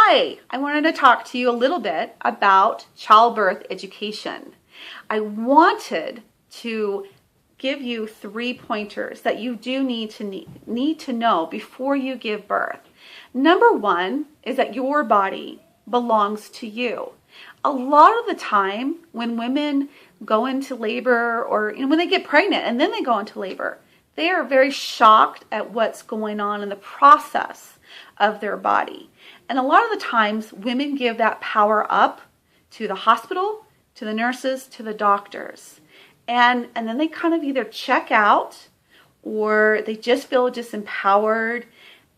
Hi, I wanted to talk to you a little bit about childbirth education. I wanted to give you 3 pointers that you do need to know before you give birth. Number 1 is that your body belongs to you. A lot of the time when women go into labor or when they get pregnant and then they go into labor, they are very shocked at what's going on in the process of their body. And a lot of the times women give that power up to the hospital, to the nurses, to the doctors. And then they kind of either check out or they just feel disempowered.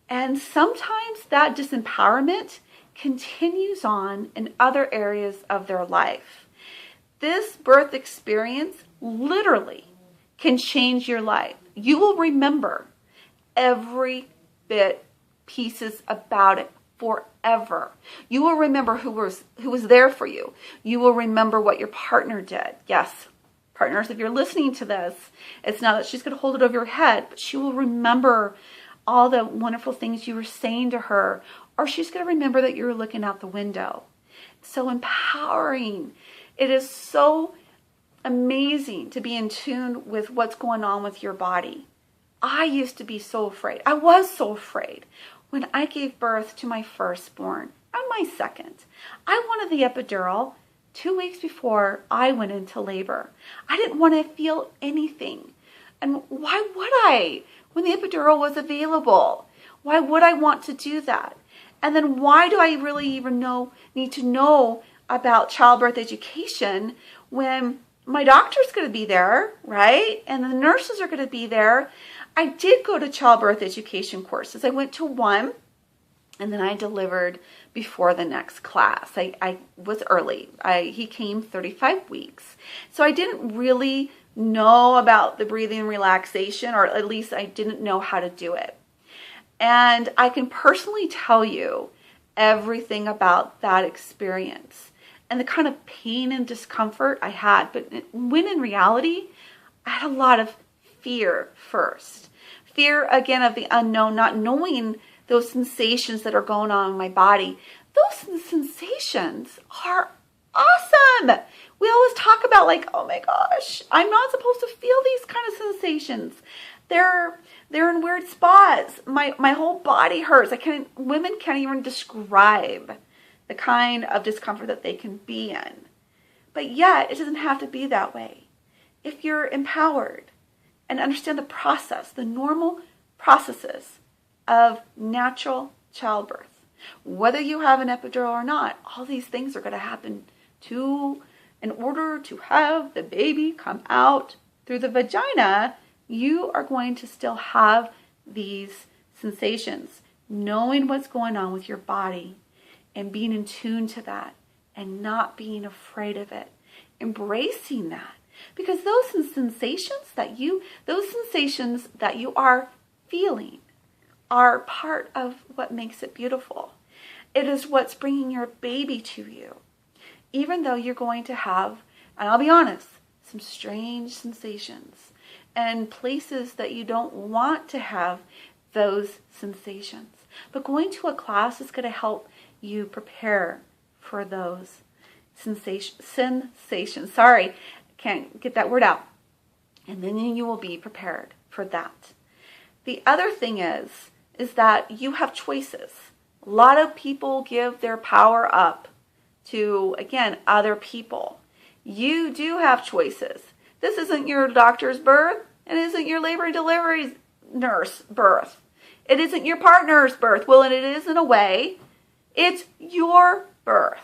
And sometimes that disempowerment continues on in other areas of their life. This birth experience literally can change your life. You will remember every bit, pieces about it forever. You will remember who was there for you. You will remember what your partner did. Yes, partners, if you're listening to this, it's not that she's going to hold it over your head, but she will remember all the wonderful things you were saying to her, or she's going to remember that you were looking out the window. It's so empowering. It is so amazing to be in tune with what's going on with your body. I used to be so afraid. I was so afraid when I gave birth to my firstborn and my second. I wanted the epidural 2 weeks before I went into labor. I didn't want to feel anything. And why would I? When the epidural was available, why would I want to do that? And then why do I really even need to know about childbirth education when my doctor's going to be there, right? And the nurses are going to be there. I did go to childbirth education courses. I went to one, and then I delivered before the next class. I was early. He came 35 weeks. So I didn't really know about the breathing and relaxation, or at least I didn't know how to do it. And I can personally tell you everything about that experience and the kind of pain and discomfort I had. But when in reality, I had a lot of fear first. Fear, again, of the unknown, not knowing those sensations that are going on in my body. Those sensations are awesome. We always talk about oh my gosh, I'm not supposed to feel these kind of sensations. They're in weird spots. My whole body hurts. Women can't even describe the kind of discomfort that they can be in. But yet, it doesn't have to be that way. If you're empowered and understand the process, the normal processes of natural childbirth, whether you have an epidural or not, all these things are going to happen in order to have the baby come out through the vagina. You are going to still have these sensations, knowing what's going on with your body and being in tune to that and not being afraid of it, embracing that. Because those sensations that you are feeling are part of what makes it beautiful. It is what's bringing your baby to you. Even though you're going to have, and I'll be honest, some strange sensations and places that you don't want to have those sensations. But going to a class is going to help you prepare for those sensations. Sorry, can't get that word out. And then you will be prepared for that. The other thing is that you have choices. A lot of people give their power up to, again, other people. You do have choices. This isn't your doctor's birth. It isn't your labor and delivery nurse birth. It isn't your partner's birth. Well, and it is in a way. It's your birth.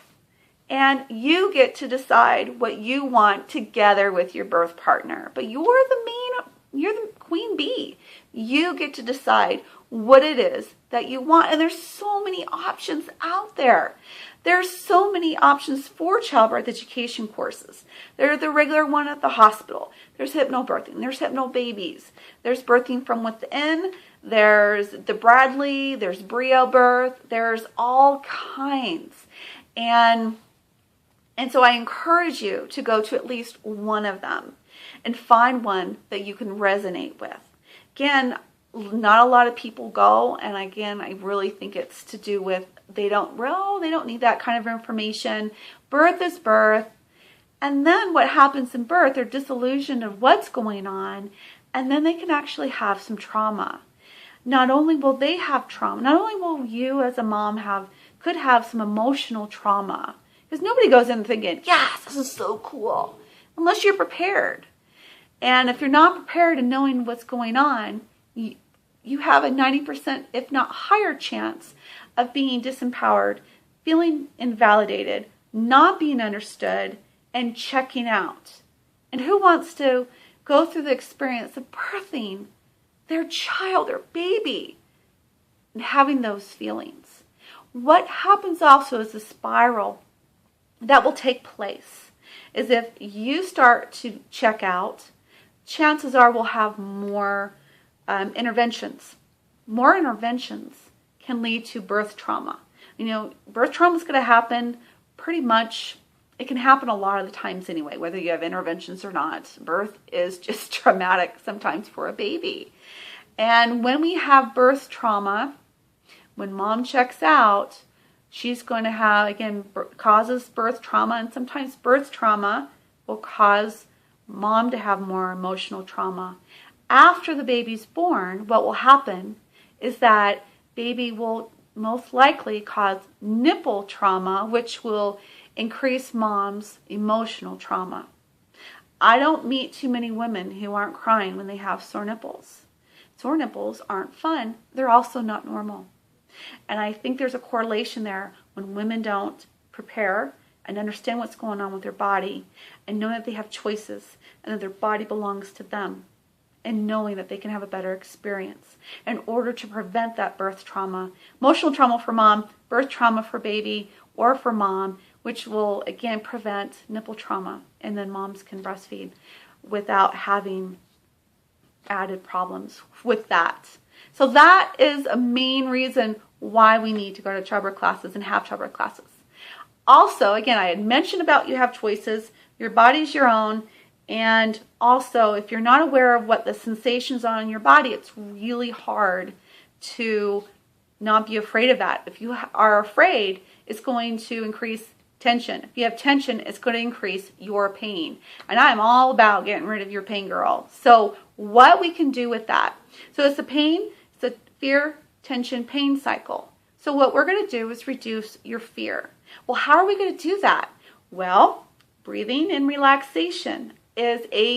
And you get to decide what you want together with your birth partner. But you're the queen bee. You get to decide what it is that you want. And there's so many options out there. There's so many options for childbirth education courses. There's the regular one at the hospital. There's hypnobirthing. There's hypnobabies. There's birthing from within. There's the Bradley. There's Brio birth. There's all kinds. And so I encourage you to go to at least one of them and find one that you can resonate with. Again, not a lot of people go, and again, I really think it's to do with they don't need that kind of information. Birth is birth. And then what happens in birth, they're disillusioned of what's going on, and then they can actually have some trauma. Not only will they have trauma, not only will you as a mom could have some emotional trauma, because nobody goes in thinking, yes, this is so cool, unless you're prepared. And if you're not prepared and knowing what's going on, you have a 90%, if not higher chance of being disempowered, feeling invalidated, not being understood, and checking out. And who wants to go through the experience of birthing their child, their baby, and having those feelings? What happens also is a spiral that will take place is if you start to check out, chances are we'll have more interventions. More interventions can lead to birth trauma. Birth trauma is going to happen pretty much. It can happen a lot of the times anyway, whether you have interventions or not. Birth is just traumatic sometimes for a baby. And when we have birth trauma, when mom checks out, she's going to have, again, causes birth trauma, and sometimes birth trauma will cause mom to have more emotional trauma. After the baby's born, what will happen is that baby will most likely cause nipple trauma, which will increase mom's emotional trauma. I don't meet too many women who aren't crying when they have sore nipples. Sore nipples aren't fun. They're also not normal. And I think there's a correlation there when women don't prepare and understand what's going on with their body and know that they have choices and that their body belongs to them, and knowing that they can have a better experience in order to prevent that birth trauma, emotional trauma for mom, birth trauma for baby or for mom, which will, again, prevent nipple trauma. And then moms can breastfeed without having added problems with that. So that is a main reason why we need to go to childbirth classes and have childbirth classes. Also, again, I had mentioned about you have choices. Your body's your own. And also, if you're not aware of what the sensations are in your body, it's really hard to not be afraid of that. If you are afraid, it's going to increase tension. If you have tension, it's going to increase your pain. And I'm all about getting rid of your pain, girl. So what we can do with that. So it's a pain, it's a fear, tension, pain cycle. So what we're going to do is reduce your fear. Well, how are we going to do that? Well, breathing and relaxation is a